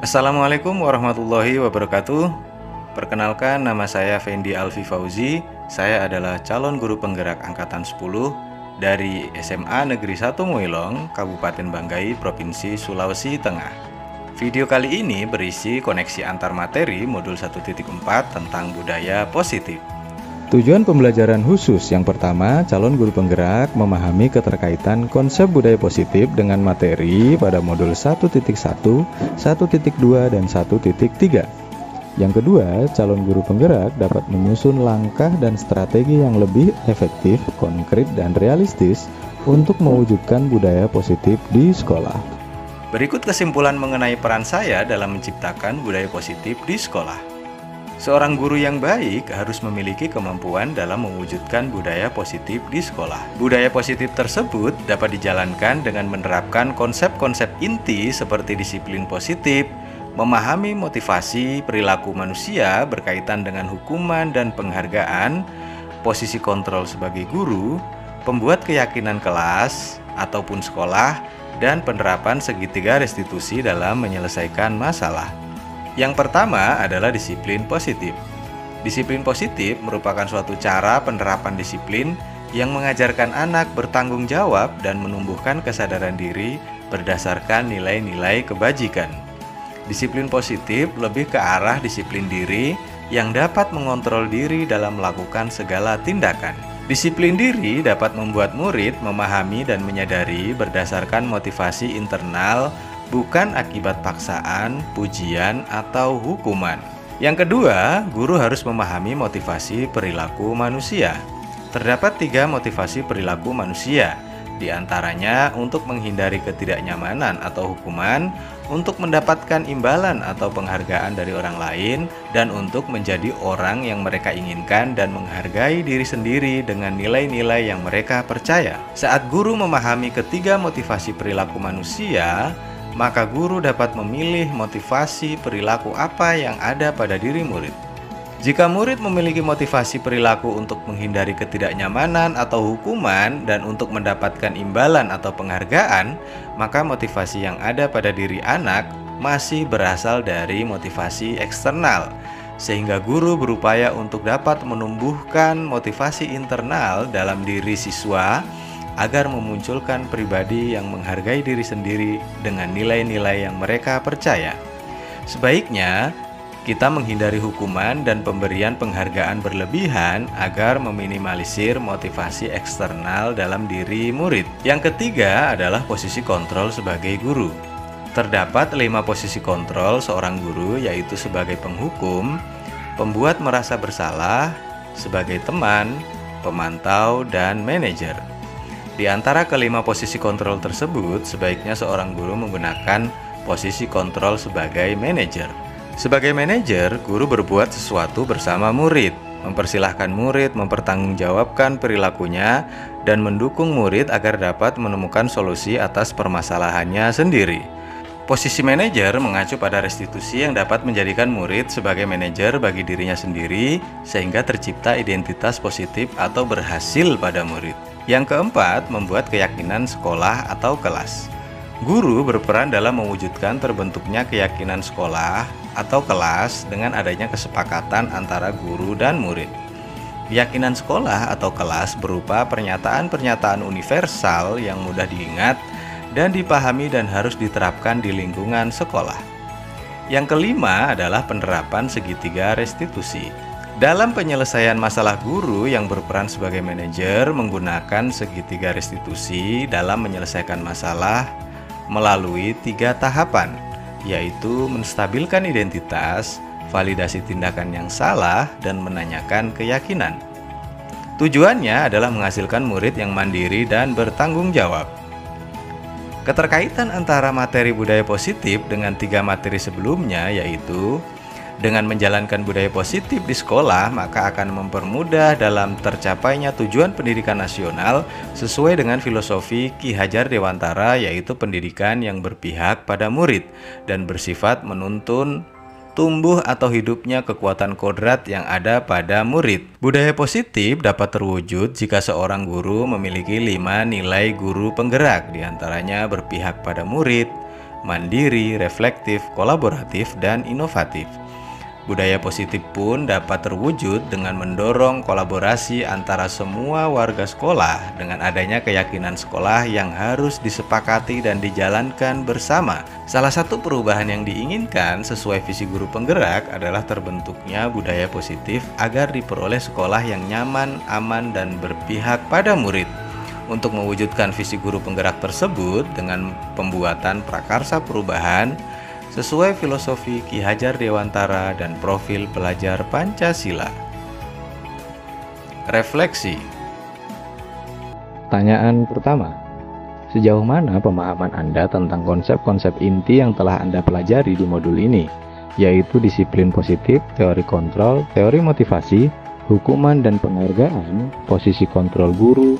Assalamualaikum warahmatullahi wabarakatuh. Perkenalkan, nama saya Fendi Alfi Fauzi. Saya adalah calon guru penggerak angkatan 10 dari SMA Negeri 1 Muilong, Kabupaten Banggai, Provinsi Sulawesi Tengah. Video kali ini berisi koneksi antar materi modul 1.4 tentang budaya positif. Tujuan pembelajaran khusus yang pertama, calon guru penggerak memahami keterkaitan konsep budaya positif dengan materi pada modul 1.1, 1.2, dan 1.3. Yang kedua, calon guru penggerak dapat menyusun langkah dan strategi yang lebih efektif, konkret, dan realistis untuk mewujudkan budaya positif di sekolah. Berikut kesimpulan mengenai peran saya dalam menciptakan budaya positif di sekolah. Seorang guru yang baik harus memiliki kemampuan dalam mewujudkan budaya positif di sekolah. Budaya positif tersebut dapat dijalankan dengan menerapkan konsep-konsep inti seperti disiplin positif, memahami motivasi perilaku manusia berkaitan dengan hukuman dan penghargaan, posisi kontrol sebagai guru, pembuat keyakinan kelas ataupun sekolah, dan penerapan segitiga restitusi dalam menyelesaikan masalah. Yang pertama adalah disiplin positif. Disiplin positif merupakan suatu cara penerapan disiplin yang mengajarkan anak bertanggung jawab dan menumbuhkan kesadaran diri berdasarkan nilai-nilai kebajikan. Disiplin positif lebih ke arah disiplin diri yang dapat mengontrol diri dalam melakukan segala tindakan. Disiplin diri dapat membuat murid memahami dan menyadari berdasarkan motivasi internal, bukan akibat paksaan, pujian, atau hukuman. Yang kedua, guru harus memahami motivasi perilaku manusia. Terdapat 3 motivasi perilaku manusia, di antaranya untuk menghindari ketidaknyamanan atau hukuman, untuk mendapatkan imbalan atau penghargaan dari orang lain, dan untuk menjadi orang yang mereka inginkan dan menghargai diri sendiri dengan nilai-nilai yang mereka percaya. Saat guru memahami ketiga motivasi perilaku manusia, maka guru dapat memilih motivasi perilaku apa yang ada pada diri murid. Jika murid memiliki motivasi perilaku untuk menghindari ketidaknyamanan atau hukuman dan untuk mendapatkan imbalan atau penghargaan, maka motivasi yang ada pada diri anak masih berasal dari motivasi eksternal, sehingga guru berupaya untuk dapat menumbuhkan motivasi internal dalam diri siswa agar memunculkan pribadi yang menghargai diri sendiri dengan nilai-nilai yang mereka percaya. Sebaiknya, kita menghindari hukuman dan pemberian penghargaan berlebihan agar meminimalisir motivasi eksternal dalam diri murid. Yang ketiga adalah posisi kontrol sebagai guru. Terdapat 5 posisi kontrol seorang guru, yaitu sebagai penghukum, pembuat merasa bersalah, sebagai teman, pemantau, dan manajer. Di antara kelima posisi kontrol tersebut, sebaiknya seorang guru menggunakan posisi kontrol sebagai manajer. Sebagai manajer, guru berbuat sesuatu bersama murid, mempersilahkan murid mempertanggungjawabkan perilakunya, dan mendukung murid agar dapat menemukan solusi atas permasalahannya sendiri. Posisi manajer mengacu pada restitusi yang dapat menjadikan murid sebagai manajer bagi dirinya sendiri, sehingga tercipta identitas positif atau berhasil pada murid. Yang keempat, membuat keyakinan sekolah atau kelas. Guru berperan dalam mewujudkan terbentuknya keyakinan sekolah atau kelas dengan adanya kesepakatan antara guru dan murid. Keyakinan sekolah atau kelas berupa pernyataan-pernyataan universal yang mudah diingat dan dipahami dan harus diterapkan di lingkungan sekolah. Yang kelima adalah penerapan segitiga restitusi. Dalam penyelesaian masalah, guru yang berperan sebagai manajer menggunakan segitiga restitusi dalam menyelesaikan masalah melalui 3 tahapan, yaitu menstabilkan identitas, validasi tindakan yang salah, dan menanyakan keyakinan. Tujuannya adalah menghasilkan murid yang mandiri dan bertanggung jawab. Keterkaitan antara materi budaya positif dengan 3 materi sebelumnya, yaitu dengan menjalankan budaya positif di sekolah, maka akan mempermudah dalam tercapainya tujuan pendidikan nasional sesuai dengan filosofi Ki Hajar Dewantara, yaitu pendidikan yang berpihak pada murid dan bersifat menuntun tumbuh atau hidupnya kekuatan kodrat yang ada pada murid. Budaya positif dapat terwujud jika seorang guru memiliki 5 nilai guru penggerak, diantaranya berpihak pada murid, mandiri, reflektif, kolaboratif, dan inovatif. Budaya positif pun dapat terwujud dengan mendorong kolaborasi antara semua warga sekolah dengan adanya keyakinan sekolah yang harus disepakati dan dijalankan bersama. Salah satu perubahan yang diinginkan sesuai visi guru penggerak adalah terbentuknya budaya positif agar diperoleh sekolah yang nyaman, aman, dan berpihak pada murid. Untuk mewujudkan visi guru penggerak tersebut dengan pembuatan prakarsa perubahan sesuai filosofi Ki Hajar Dewantara dan profil pelajar Pancasila. Refleksi. Pertanyaan pertama, sejauh mana pemahaman Anda tentang konsep-konsep inti yang telah Anda pelajari di modul ini, yaitu disiplin positif, teori kontrol, teori motivasi, hukuman dan penghargaan, posisi kontrol guru,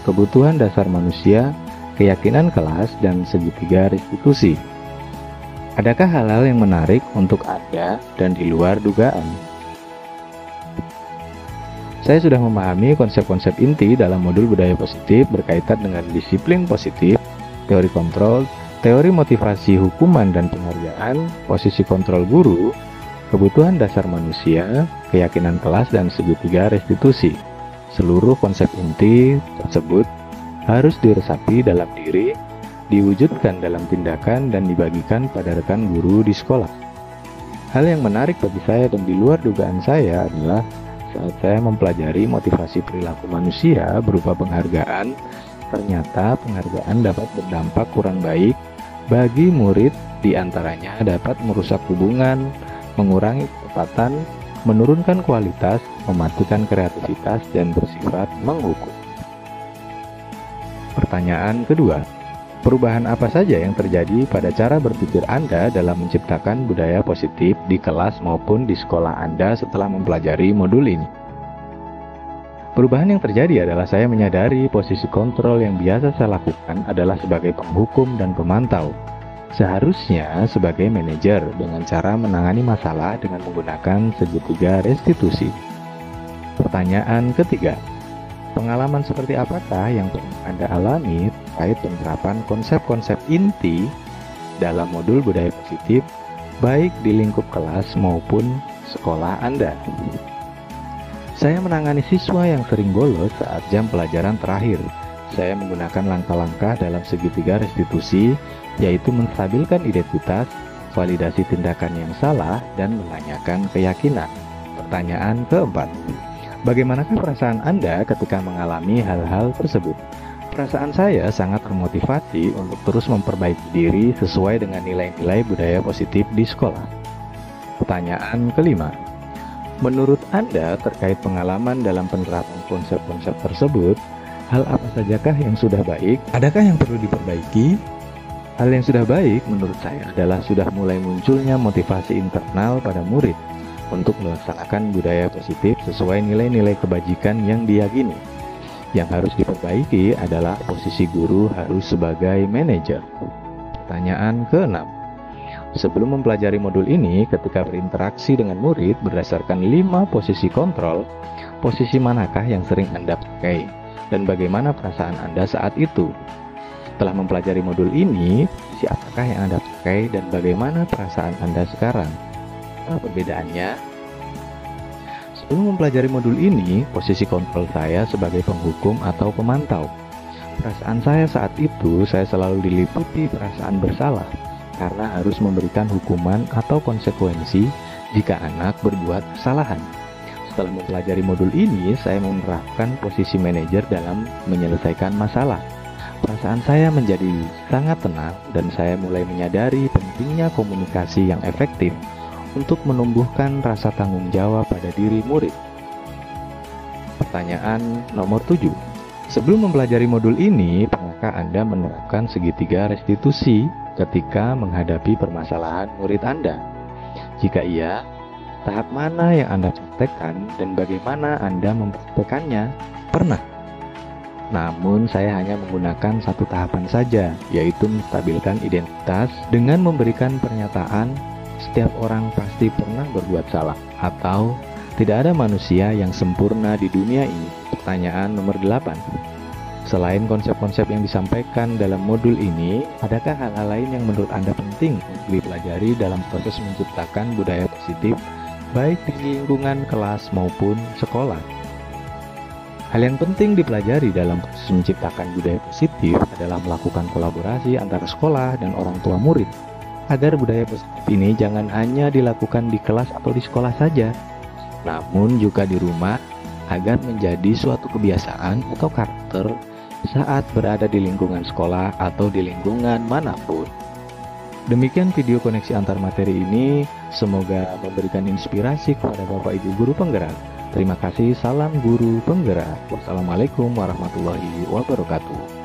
kebutuhan dasar manusia, keyakinan kelas, dan segitiga restitusi? Adakah hal-hal yang menarik untuk Anda dan di luar dugaan? Saya sudah memahami konsep-konsep inti dalam modul budaya positif berkaitan dengan disiplin positif, teori kontrol, teori motivasi, hukuman dan penghargaan, posisi kontrol guru, kebutuhan dasar manusia, keyakinan kelas, dan segitiga restitusi. Seluruh konsep inti tersebut harus diresapi dalam diri, diwujudkan dalam tindakan, dan dibagikan pada rekan guru di sekolah. Hal yang menarik bagi saya dan di luar dugaan saya adalah saat saya mempelajari motivasi perilaku manusia berupa penghargaan, ternyata penghargaan dapat berdampak kurang baik bagi murid, diantaranya dapat merusak hubungan, mengurangi kecepatan, menurunkan kualitas, mematikan kreativitas, dan bersifat menghukum. Pertanyaan kedua, perubahan apa saja yang terjadi pada cara berpikir Anda dalam menciptakan budaya positif di kelas maupun di sekolah Anda setelah mempelajari modul ini? Perubahan yang terjadi adalah saya menyadari posisi kontrol yang biasa saya lakukan adalah sebagai penghukum dan pemantau. Seharusnya sebagai manajer dengan cara menangani masalah dengan menggunakan segitiga restitusi. Pertanyaan ketiga, pengalaman seperti apakah yang pernah Anda alami terkait penerapan konsep-konsep inti dalam modul budaya positif, baik di lingkup kelas maupun sekolah Anda? Saya menangani siswa yang sering bolos saat jam pelajaran terakhir. Saya menggunakan langkah-langkah dalam segitiga restitusi, yaitu menstabilkan identitas, validasi tindakan yang salah, dan menanyakan keyakinan. Pertanyaan keempat, bagaimanakah perasaan Anda ketika mengalami hal-hal tersebut? Perasaan saya sangat termotivasi untuk terus memperbaiki diri sesuai dengan nilai-nilai budaya positif di sekolah. Pertanyaan kelima, menurut Anda terkait pengalaman dalam penerapan konsep-konsep tersebut, hal apa sajakah yang sudah baik? Adakah yang perlu diperbaiki? Hal yang sudah baik menurut saya adalah sudah mulai munculnya motivasi internal pada murid untuk melaksanakan budaya positif sesuai nilai-nilai kebajikan yang diyakini. Yang harus diperbaiki adalah posisi guru harus sebagai manajer. Pertanyaan ke-6, sebelum mempelajari modul ini, ketika berinteraksi dengan murid berdasarkan 5 posisi kontrol, posisi manakah yang sering Anda pakai dan bagaimana perasaan Anda saat itu? Setelah mempelajari modul ini, siapakah yang Anda pakai dan bagaimana perasaan Anda sekarang? Apa perbedaannya? Sebelum mempelajari modul ini, posisi kontrol saya sebagai penghukum atau pemantau. Perasaan saya saat itu, saya selalu diliputi perasaan bersalah karena harus memberikan hukuman atau konsekuensi jika anak berbuat kesalahan. Setelah mempelajari modul ini, saya menerapkan posisi manajer dalam menyelesaikan masalah. Perasaan saya menjadi sangat tenang dan saya mulai menyadari pentingnya komunikasi yang efektif untuk menumbuhkan rasa tanggung jawab pada diri murid. Pertanyaan nomor 7. Sebelum mempelajari modul ini, pernahkah Anda menerapkan segitiga restitusi ketika menghadapi permasalahan murid Anda? Jika iya, tahap mana yang Anda praktekkan dan bagaimana Anda mempraktekannya? Pernah. Namun saya hanya menggunakan satu tahapan saja, yaitu menstabilkan identitas dengan memberikan pernyataan setiap orang pasti pernah berbuat salah, atau tidak ada manusia yang sempurna di dunia ini. Pertanyaan nomor 8. Selain konsep-konsep yang disampaikan dalam modul ini, adakah hal-hal lain yang menurut Anda penting untuk dipelajari dalam proses menciptakan budaya positif, baik di lingkungan kelas maupun sekolah? Hal yang penting dipelajari dalam proses menciptakan budaya positif adalah melakukan kolaborasi antara sekolah dan orang tua murid, agar budaya positif ini jangan hanya dilakukan di kelas atau di sekolah saja, namun juga di rumah, agar menjadi suatu kebiasaan atau karakter saat berada di lingkungan sekolah atau di lingkungan manapun. Demikian video koneksi antar materi ini, semoga memberikan inspirasi kepada Bapak Ibu guru penggerak. Terima kasih, salam guru penggerak. Wassalamualaikum warahmatullahi wabarakatuh.